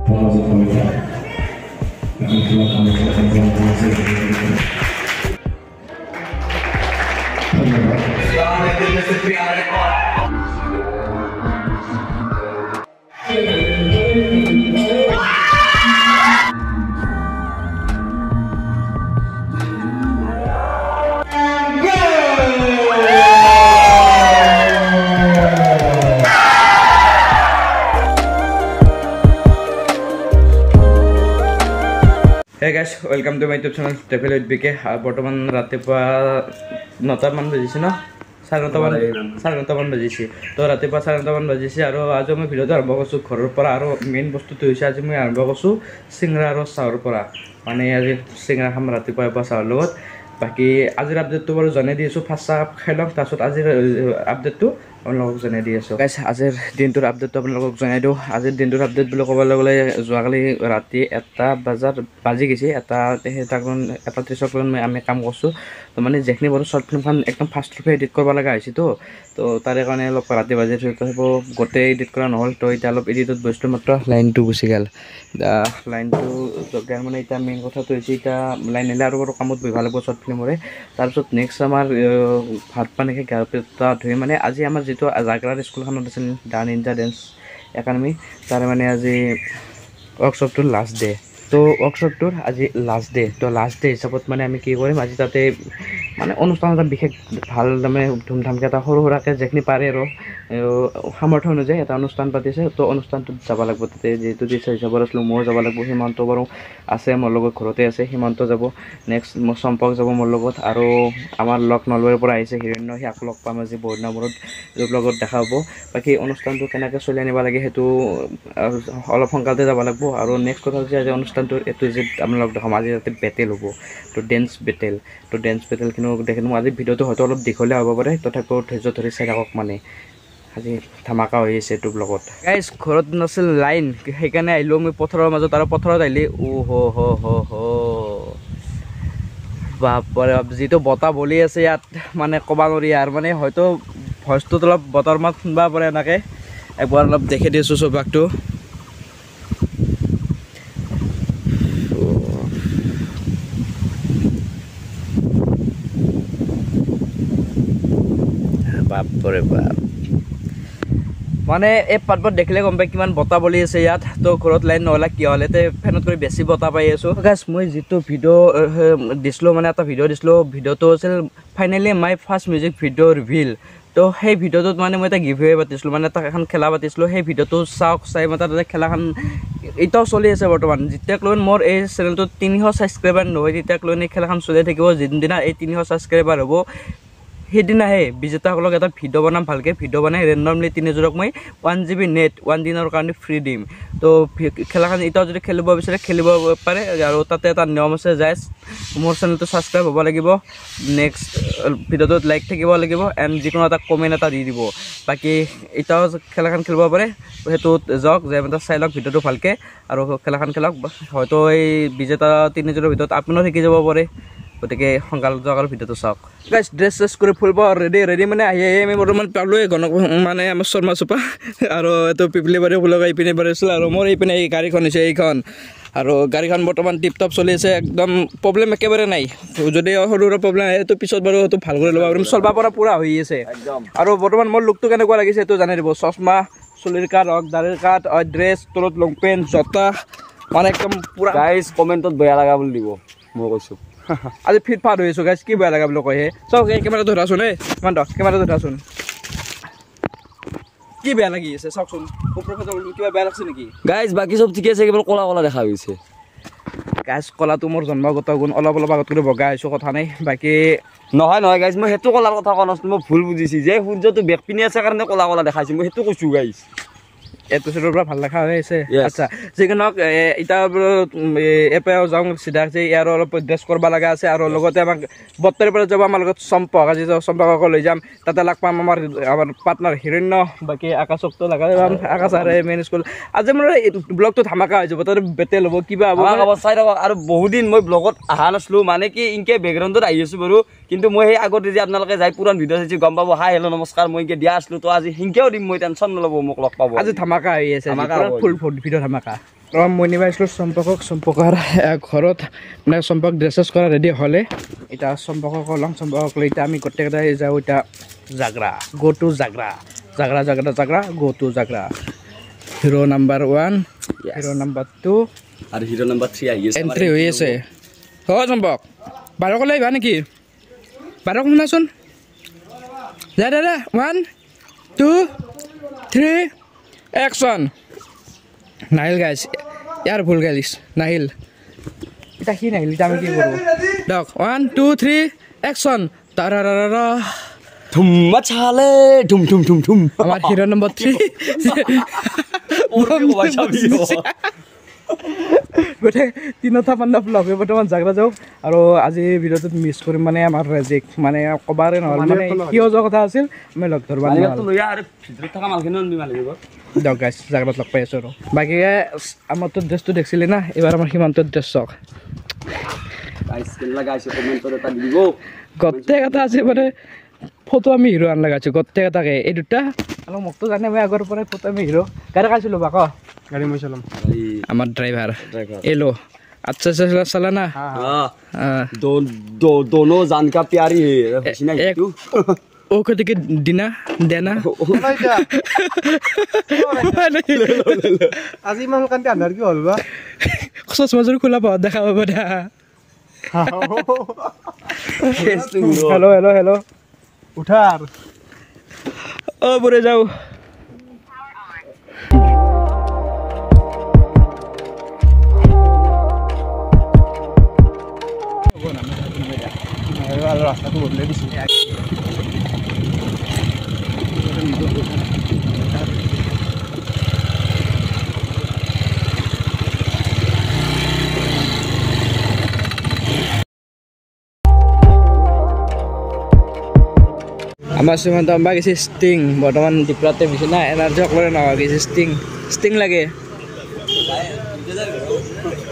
Hey guys, welcome to my YouTube channel Travel with BK. বৰ্তমান ৰাতিপুৱা 9টা মান বাজিছে ন 9:30 মান বাজিছে তো ৰাতিপুৱা 9:30 মান বাজিছে আৰু আজি মই ভিডিঅ'টো আৰম্ভ কৰিছোঁ ঘৰৰ পৰা আৰু মেইন বস্তুটো হৈছে আজি মই আৰম্ভ কৰিছোঁ চিংৰা আৰু চাহৰ পৰা মানে আজি চিংৰা খাম ৰাতিপুৱা এবাৰ চাহৰ লগত বাকি আজিৰ আপডেটটো বাৰু জনাই দি আছোঁ ফাৰ্ষ্ট চাহ খাই লওঁ তাৰপিছত আজিৰ আপডেটটো আপোনালোকক জনাই দি আছোঁ গাইছ আজিৰ দিনটোৰ আপডেটটো আপোনালোকক জনাই দিওঁ আজিৰ দিনটোৰ আপডেট বুলি ক'বলৈ গ'লে যোৱাকালি ৰাতি 1 বাজি গৈছে 1:30 আমি কাম কৰিছোঁ তো মানে যেখিনি বাৰু শ্বৰ্ট ফিল্মখন একদম ফাৰ্ষ্ট ৰূপে এডিট কৰিব লগা হৈছে তো তাৰে কাৰণে অলপ ৰাতি বাজি থৈ তো গোটেই এডিট কৰা নহ'ল তো এতিয়া অলপ এডিটত বস্তু মাত্ৰ লাইনটো গুচি গ'ল লাইনটো জগাৰ মানে এতিয়া মেইন কথাটো হৈছে এতিয়া লাইন আহিলে আৰু বাৰু কামত বহিব লাগিব শ্বৰ্ট ফিল্মৰে তাৰপিছত নেক্সট আমাৰ ভাত পানীকে গা পেটা ধুই মানে আজি আমাৰ যিটো জাগৰাৰ স্কুলখনত আছিল দা নিনজা ডেন্স একাডেমি তাৰে মানে আজি ৱৰ্কশ্বপটোৰ লাষ্ট ডে তো ৱৰ্কশ্বপটোৰ আজি লাষ্ট ডে তো লাষ্ট ডে হিচাপত মানে আমি কি কৰিম আজি তাতে মানে অনুষ্ঠান এটা বিশেষ ভাল মানে ধুমধামকৈ এটা সৰু সুৰাকৈ যেখিনি পাৰে আৰু সামৰ্থ্য অনুযায়ী এটা অনুষ্ঠান পাতিছে তো অনুষ্ঠানটোত যাব লাগিব তাতে যিহেতু টিচাৰ হিচাপত আছিলোঁ ময়ো যাব লাগিব সীমান্ত বাৰু আছে মোৰ লগত ঘৰতে আছে সীমান্ত যাব নেক্সট মোৰ চম্পক যাব মোৰ লগত আৰু আমাৰ লগ নলবাৰীৰ পৰা আহিছে হিৰণ্য সিয়াক লগ পাম আজি বহুত দিনৰ মূৰত লগত দেখা হ'ব বাকী অনুষ্ঠানটো কেনেকৈ চলাই আনিব লাগে সেইটো অলপ সোনকালতে যাব লাগিব আৰু নেক্সট কথা হৈছে আজি অনুষ্ঠানটোৰ এইটো যে আপোনালোক দেখাম আজি তাতে বেটেল হ'ব তো ডেন্স বেটেলখিনি দেখি মই আজি ভিডিঅ'টো হয়তো অলপ দীঘলীয়া হ'ব পাৰে তথাপিও ধৈৰ্য ধৰি চাই থাকক মানে আজি ধামাকা হৈ আছে এইটো ব্লগত গাইজ ঘৰত নাছিল লাইন সেইকাৰণে আহিলোঁ মই পথাৰৰ মাজত আৰু পথাৰত আহিলি বাপৰে বাপ যিটো বতাহ বলি আছে ইয়াত মানে ক'ব নোৱাৰি আৰু মানে হয়তো ভইচটোত অলপ বতৰ মাত শুনিব পাৰে এনেকৈ একবাৰ অলপ দেখি দিছোঁ চৌপাশটো বাপৰে বাপ মানে এই পাতবোৰ দেখিলে গম পাই কিমান বতাহ বলি আছে ইয়াত তো ঘৰত লাইন নহ'লে কি হ'লে তে ফেনত কৰি বেছি বতাহ পাই আছোঁ গাইছ মই যিটো ভিডিঅ' দিছিলোঁ মানে এটা ভিডিঅ' দিছিলোঁ ভিডিঅ'টো আছিল finally my first music video' reveal তো সেই ভিডিঅ'টোত মানে মই এটা গিভৱে পাতিছিলোঁ মানে এটা এখন খেলা পাতিছিলোঁ সেই ভিডিঅ'টো চাই মই তাতে খেলাখন এতিয়াও চলি আছে বৰ্তমান যেতিয়াক লৈ মোৰ এই চেনেলটোত 300 ছাবস্ক্ৰাইবাৰ নহয় তেতিয়াক লৈ এই খেলাখন চলি থাকিব যিদিনা এই 300 ছাবস্ক্ৰাইবাৰ হ'ব সেইদিনাহে বিজেতাসকলক এটা ভিডিঅ' বনাম ভালকৈ ভিডিঅ' বনাই ৰেণ্ডমলি 3জনক মই 1 GB নেট 1 দিনৰ কাৰণে ফ্ৰী দিম তো খেলাখন এতিয়াও যদি খেলিব বিচাৰে খেলিব পাৰে আৰু তাতে এটা নিয়ম আছে যায় মোৰ চেনেলটো ছাবস্ক্ৰাইব হ'ব লাগিব নেক্সট ভিডিঅ'টোত লাইক থাকিব লাগিব এণ্ড যিকোনো এটা কমেণ্ট এটা দি দিব বাকী এতিয়াও খেলাখন খেলিব পাৰে সেইটোত যাওক যে এটা চাই লওক ভিডিঅ'টো ভালকৈ আৰু খেলাখন খেলক হয়তো এই বিজেতা 3জনৰ ভিতৰত আপুনিও শিকি যাব পাৰে গতিকে সোনকালে যাওক আৰু ভিডিঅ'টো চাওক গাইছ ড্ৰেছ কৰি ফুৰিব ৰেডি মানে আহি আমি বৰ্তমান পালোঁৱে মানে আমাৰ শৰ্মা চোপা আৰু এইটো পিপলি বাৰী ফুলক এইপিনে বাঢ়িছিল আৰু মোৰ এইপিনে এই গাড়ীখন হৈছে এইখন আৰু গাড়ীখন বৰ্তমান টিপটপ চলি আছে একদম প্ৰব্লেম একেবাৰে নাই যদি সৰু সুৰা প্ৰব্লেম আহে সেইটো পিছত বাৰু সেইটো ভাল কৰি ল'ব পাৰিম চলবা পৰা পূৰা হৈ আছে আৰু বৰ্তমান মোৰ লুকটো কেনেকুৱা লাগিছে সেইটো জানি দিব চশমা চুলিৰ কাট হওক দাড়িৰ কাট ড্ৰেছ তলত লং পেণ্ট জোতা মানে একদম পূৰা গাইজ কমেণ্টত বেয়া লগা বুলি দিব মই কৈছোঁ আজি ফিট ফাট হৈ আছোঁ গাইজ কি বেয়া লগা বুলি কয়হে চাওক এই কেমেৰাটো ধৰাচোন ইমান দহ কেমেৰাটো ধৰাচোন কি বেয়া লাগি আছে চাওকচোন কিবা বেয়া লাগছে নেকি গাইজ বাকী চব ঠিকে আছে কেৱল ক'লা ক'লা দেখা গৈছে গাইজ ক'লাটো মোৰ জন্মগত গুণ অলপ আগত কৰি বগা আহিছোঁ কথা নাই বাকী নহয় গাইজ মই সেইটো ক'লাৰ কথা কোৱা নাছিলোঁ মই ভুল বুজিছোঁ যে সূৰ্যটো বেক পিনি আছে কাৰণে ক'লা ক'লা দেখাইছোঁ মই সেইটো কৈছোঁ গাইজ এইটো চাইডৰ পৰা ভাল দেখা হৈ আছে আচ্ছা যিকোনো এতিয়া এপাও যাওঁ চিধা ইয়াৰ অলপ ড্ৰেছ কৰিব লগা আছে আৰু লগতে আমাক 72 পৰা যাব আমাৰ লগত চম্পক আজি চম্পকক লৈ যাম তাতে লগ পাম আমাৰ পাৰ্টনাৰ হিৰণ্য বাকী আকাশকটো লগাই যাম আকাশ আৰু মেইন স্কুল আজি মোৰ ব্লগটো ধামাকা হৈ যাব তাতে বেটেল হ'ব কিবা হ'ব চাই থাকক আৰু বহুদিন মই ব্লগত অহা নাছিলোঁ মানে কি ইনকে বেকগ্ৰাউণ্ডত আহি আছোঁ বাৰু কিন্তু মই সেই আগতে যে আপোনালোকে যাই পুৰাণ ভিডিঅ' চাইছোঁ গম পাব হাই হেল্ল' নমস্কাৰ মই ইনকে দিয়া আছিলোঁ তো আজি সিনকেও দিম মই টেনশ্যন নল'ব মোক লগ পাব আজি ধামাকা হৈ আছে ফুল ভিডিঅ' ধামাকা মই নিব আহিছিলোঁ চম্পকৰ ঘৰত মানে চম্পক ড্ৰেছেছ কৰা ৰেডি হ'লে এতিয়া চম্পকক ওলাম চম্পকক লৈ এতিয়া আমি গোটেইকেইটাই যাওঁ এতিয়া জাগৰা গ' টু জাগৰা গ' টু জাগৰা হিৰো নাম্বাৰ 1 হিৰো নাম্বাৰ 2 আৰু হিৰো নাম্বাৰ 3 আহি আছে এণ্ট্ৰি হৈ আছে চম্পক বাৰকলৈ আহিবা নেকি বাৰক শুনাচোন যা দাদা 1 2 3 একশ্যন নাহিল গাইছ ইয়াৰ ভুল গাইছ নাহিল এতিয়া সি নাহিল এতিয়া আমি কি কৰোঁ দিয়ক 1 2 3 একশ্যন তাৰাৰাৰা ধুম মাছালে ধুম ধুম ধুম ধুম আমাৰ হিৰো নম্বৰ 3 গোটেই তিনিটা পাণ্ডৱ লগ হৈ বৰ্তমান জাগৰা যাওঁ আৰু আজি ভিডিঅ'টোত মিছ কৰিম মানে আমাৰ ৰেজিক মানে ক'বাৰে নহ'ল মানে কিয় যোৱা কথা আছিল আমি লগ ধৰিব দিয়ক গাইছ জাগৰাত লগ পাই আছোঁ আৰু বাকী আমাৰতো ড্ৰেছটো দেখিছিলে না এইবাৰ আমাৰ সিমান্তৰ ড্ৰেছ চাওক গোটেই কথা আছে মানে ফটো আমি হিৰো আন লগাইছোঁ গোটেই এটাকে এই দুটা আৰু মোকতো জানে মই আগৰ পৰাই ফটো আমি হিৰো গাড়ী খাইছিলোঁ বাক গাড়ী মই চলাম আমাৰ ড্ৰাইভাৰ এলো আচ্ছা আচ্ছা চলা না दोनों जान का प्यारी है ओ कहते कि दिना देना আজি ইমান কান্তি আন্ধাৰ কি হ'ল বা চশমাযোৰ খোলা পাওঁ দেখা পাব দা হেল্ল' হেল্ল' হেল্ল' উঠাৰ অ বুঢ়ে যাওঁ ৰাস্তাটো বদলাই দিছোঁ আমাৰ শ্ৰীমন্ত আম্বা গেছে ষ্টিং বৰ্তমান দীপৰাতে বেছি না এনাৰ্জি অকলে নহয় গেছে ষ্টিং লাগে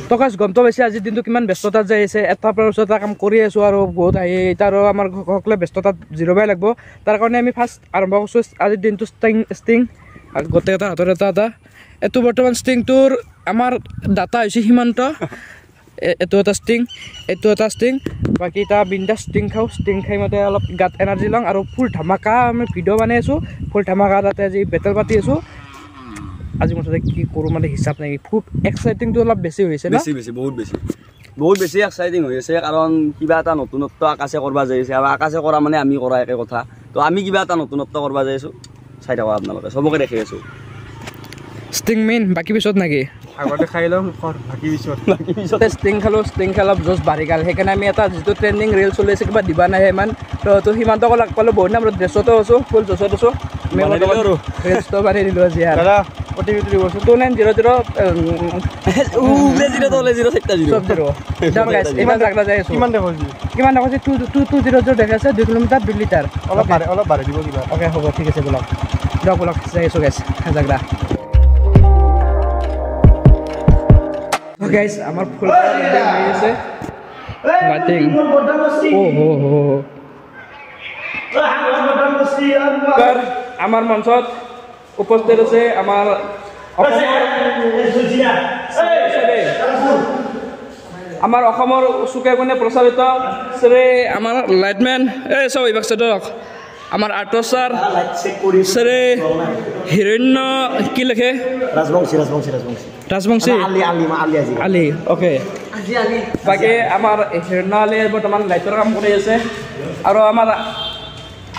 প্ৰকাশ গমটো পাইছে আজিৰ দিনটো কিমান ব্যস্ততাত যাই আছে এটাৰ পৰা এটা কাম কৰি আছোঁ আৰু বহুত আহি এতিয়া আৰু আমাৰ সকলোৱে ব্যস্ততাত জিৰবাই লাগিব তাৰ কাৰণে আমি ফাৰ্ষ্ট আৰম্ভ কৰিছোঁ আজিৰ দিনটো ষ্টিং আৰু গোটেইকেইটা হাতৰ এটা এইটো বৰ্তমান ষ্টিংটোৰ আমাৰ ডাটা হৈছে সীমান্ত এইটো এটা ষ্টিং বাকী এটা বিন্দাছ ষ্টিং খাই মতে অলপ গাত এনাৰ্জি লওঁ আৰু ফুল ধামাকা আমি ভিডিঅ' বনাই আছোঁ ফুল ধামাকা তাতে আজি বেটেল পাতি আছোঁ আজি মুঠতে কি কৰোঁ মানে হিচাপ নাই খুব এক্সাইটিংটো অলপ বেছি হৈছে না বহুত বেছি এক্সাইটিং হৈ আছে কাৰণ কিবা এটা নতুনত্ব আকাশে কৰিব যাই আছে আৰু আকাশে কৰা মানে আমি কৰা একে কথা তো আমি কিবা এটা নতুনত্ব কৰিব যাই আছোঁ চাই থাকক আপোনালোকে চবকে দেখি আছোঁ ষ্টিং মেইন বাকী পিছত নেকি আগতে খাই লওঁ বাকী পিছত ষ্টিং খালোঁ জোচ বাঢ়ি গ'ল সেইকাৰণে আমি এটা যিটো ট্ৰেণ্ডিং ৰিল চলি আছে কিবা দিবা নাই ইমান তো সিমান্তকো লগ পালোঁ বহুত দিন আমাৰ ড্ৰেছতো আছোঁ ফুল জোচত আছোঁ আমি ৰিলছটো বাঢ়ি দিলোঁ আজি দাদা অ'টিপিটো দিবচোন 2900 ইমান জাগৰা যাই আছোঁ কিমান দেখি কিমান দেখাইছে 2200 দেখাইছে 2 কিলোমিটাৰ 2 লিটাৰ অলপ বাঢ়ি দিব কিবা অ'কে হ'ব ঠিক আছে বলক যাই আছোঁ গাইছ জাগৰা গাইছ আমাৰ ফুল হৈ আছে লাইটিং আমাৰ মঞ্চত উপস্থিত আছে আমাৰ অসমৰ চুকে কোণে প্ৰচাৰিত শ্ৰী আমাৰ লাইটমেন চব এইবাক চাইডক আমাৰ আৰ্টৰ ছাৰ শ্ৰী হিৰণ্য কি লিখে ৰাজবংশী আলি অ'কে বাকী আমাৰ হিৰণ্য আলিয়ে বৰ্তমান লাইটৰ কাম কৰি আছে আৰু আমাৰ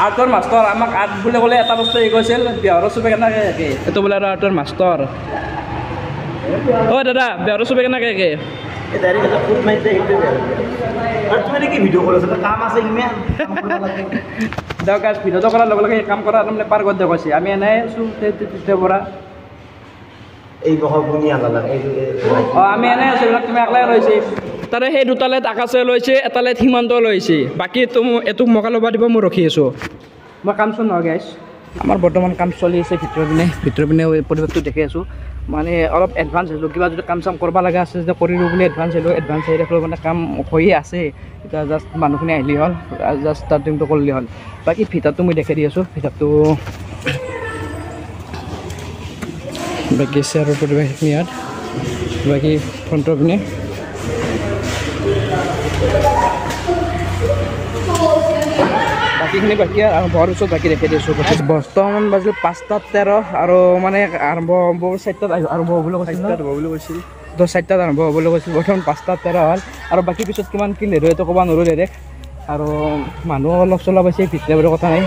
আৰ্টৰ মাষ্টৰ আমাক আৰ্ট বুলি ক'লে এটা বস্তু হেৰি কৈছিল বিহাৰৰ চবে কেনেকৈ থাকে এইটো বোলে আৰু আৰ্টৰ মাষ্টৰ অ' দাদা বিহাৰৰ চবে কেনেকৈ থাকে দিয়ক গাইছ ভিডিঅ'টো কৰাৰ লগে লগে কাম কৰা তাৰমানে পাৰ্গত দেখুৱাইছে আমি এনেই আছোঁ তেতিয়াৰ পৰা আমি এনেই আছোঁ এইবিলাক তুমি একলাই লৈছে তাৰে সেই দুটা লাইট আকাশে লৈছে এটা লাইট সীমান্ত লৈছে বাকী এইটো মোকা ল'ব দিব মই ৰখি আছোঁ মই কাম চোন নহয় গাইছ আমাৰ বৰ্তমান কাম চলি আছে ভিতৰৰ পিনে পৰিৱেশটো দেখি আছোঁ মানে অলপ এডভান্স হৈছিলোঁ কিবা যদি কাম চাম কৰিব লগা আছে যেতিয়া কৰিলোঁ বুলি এডভান্স আহি দেখিলোঁ মানে কাম হৈয়ে আছে এতিয়া জাষ্ট মানুহখিনি আহিলেই হ'ল জাষ্ট ষ্টাৰ্টিংটো কৰিলেই হ'ল বাকী ভিতৰটো মই দেখাই দি আছোঁ ভিতৰটো বাকী আছে আৰু পৰিৱেশখিনি ইয়াত বাকী ফ্ৰণ্টৰ পিনে বাকীখিনি বাকী আৰম্ভ হোৱাৰ পিছত বাকী দেখাই দিছোঁ। বৰ্তমান বাজিল 5:13 আৰু মানে আৰম্ভ হ'ব 4টাত আৰম্ভ হ'ব বুলি কৈছিল। 4টাত হ'ব বুলি কৈছিল। তো 4টাত আৰম্ভ হ'ব বুলি কৈছিল। বৰ্তমান 5:13 হ'ল আৰু বাকী পিছত কিমান কি নেৰো এইটো ক'ব নোৱাৰোঁ ডাইৰেক্ট। আৰু মানুহ অলপ চলপ হৈছে ভিতৰে কথা নাই।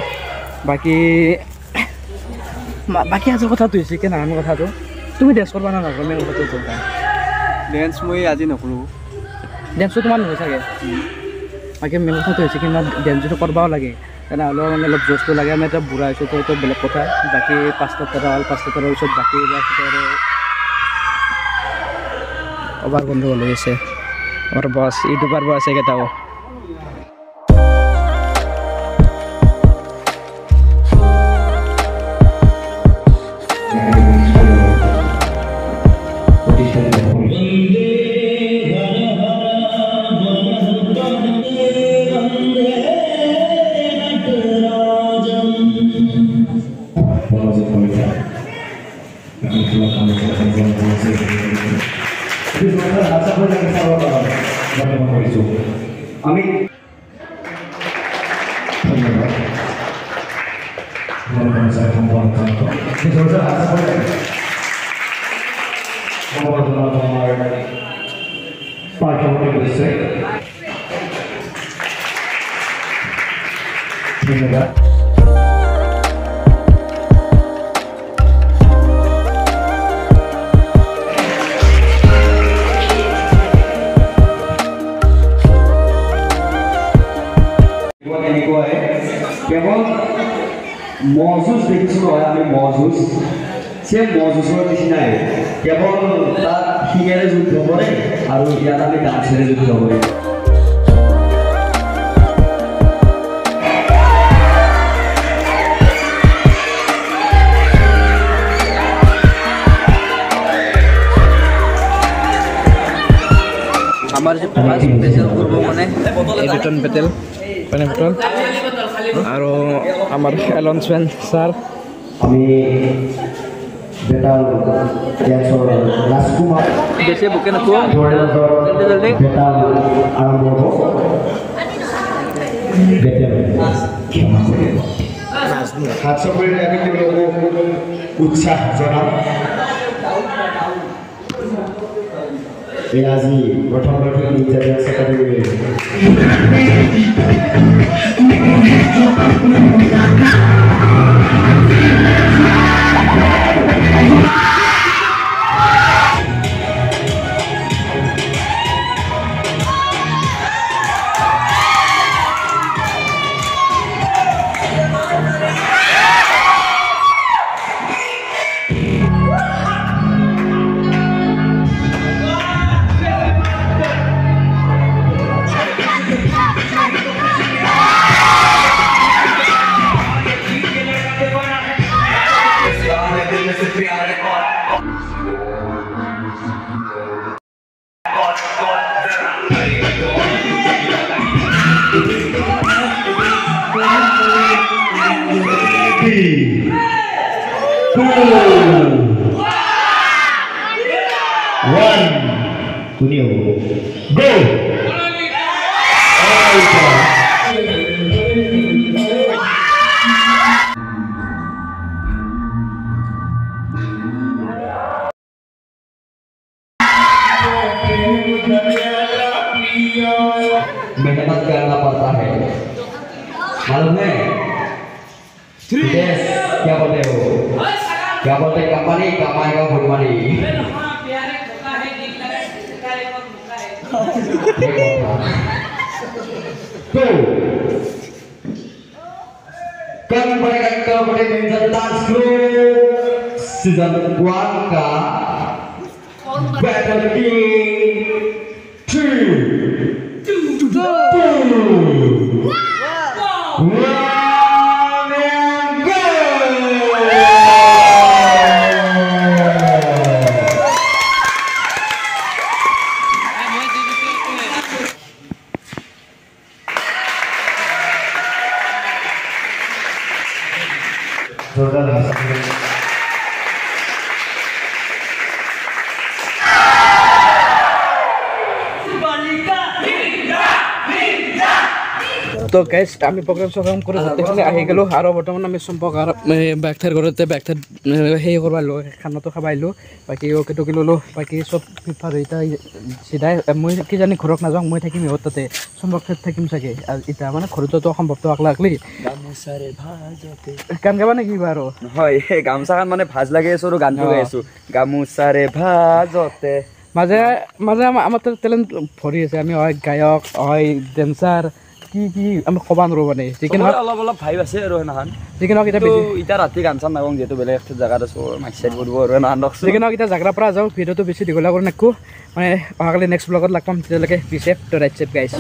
বাকী আজিৰ কথাটো হৈছে কি নাজানো কথাটো। তুমি ডেন্স কৰিব না নকৰা মেইন কথাটো কৈছা। ডেন্স মই আজি নকৰোঁ। ডেন্সটো তোমাৰ নহয় চাগে। বাকী মেইন কথাটো হৈছে কি ডেন্সটো কৰিবও লাগে, তেনেহ'লেও মানে অলপ জোচটো লাগে। আমি এতিয়া বুঢ়া হৈছোঁ তো এইটো বেলেগ কথা। বাকী 5:13 হ'ল, 5:13 পিছত বাকী আৰু অভাৰ বন্ধ হৈ গৈছে। আমাৰ বছ ইউটিউবাৰ বছ একেটাও আমি ধন্যবাদ। কেৱল মহজুজ দেখিছোঁ নহয়, আমি মহজুজ চেম মহজুজৰ নিচিনাই, কেৱল তাত শিঙেৰে যুদ্ধ কৰে আৰু ইয়াত আমি ডান্সেৰে যুদ্ধ কৰে। আমাৰ যে ফাৰ্ষ্ট স্পেচিয়েল কৰিব মানে এডিটন পেটেল আৰু আমাৰ এলনচমেন ছাৰ। আমি বেটাল ডেন্সৰ ৰাজকুমাৰ বেছি বুকে নাথোৱা জলদি বেটাল আৰম্ভ হ'ব। হাত চাপৰিৰে আমি তেওঁলোকক উৎসাহ জনাম। এই আজি প্ৰথম নিঞ্জা ডেন্স একাডেমীৰ मेहनत करना पड़ता है, मालूम है? Yes, क्या बोलते हो? क्या बोलते कंपनी कमाएगा फुल मनी। तो कल बड़े मेंशन डांस ग्रुप सीजन 1 का बैटल किंग 3 2 जोरदार हंस তো গাইজ আমি প্ৰগ্ৰাম চগ্ৰাম কৰি গোটেইখিনি আহি গ'লোঁ আৰু বৰ্তমান আমি চম্পক আৰু বেগঠাইৰ ঘৰতে বেগঠাইত সেই কৰিব আহিলোঁ খানাটো খাব আহিলোঁ বাকী অকে টকি ল'লোঁ বাকী চব ফিফাৰ এতিয়া চিধাই মই কিজানি ঘৰত নাযাওঁ মই থাকিম ইহঁত তাতে চম্পক ঠাইত থাকিম চাগে আৰু এতিয়া মানে ঘৰতো সম্ভৱটো আকলা আকলি গান গাবা নেকি কিবা আৰু হয় এই গামোচাখন মানে ভাজ লাগি আছো আৰু গানটো গাই আছো গামোচাৰে ভাজতে মাজে মাজে আমাৰ টেলেণ্ট ভৰি আছে আমি হয় গায়ক হয় ডেন্সাৰ কি কি আমি ক'ব নোৱাৰোঁ মানে যিকি নহওক অলপ অলপ ভাইব আছে আৰু সেইদিনাখন যিকি নহওক এতিয়া বেছি এতিয়া ৰাতি গান চান নাগাওঁ যিহেতু বেলেগ একটা জেগাত আছো মাইচাইড কৰিব আৰু সেইদিনাখন দেখছো যিকি নহওক এতিয়া জাগাৰ পৰা যাওঁ ভিডিঅ'টো বেছি দীঘলীয়া কৰি নাখোঁ মানে অহাকালি নেক্সট ব্লগত লগ পাম তেতিয়ালৈকে be safe to right safe গাইছ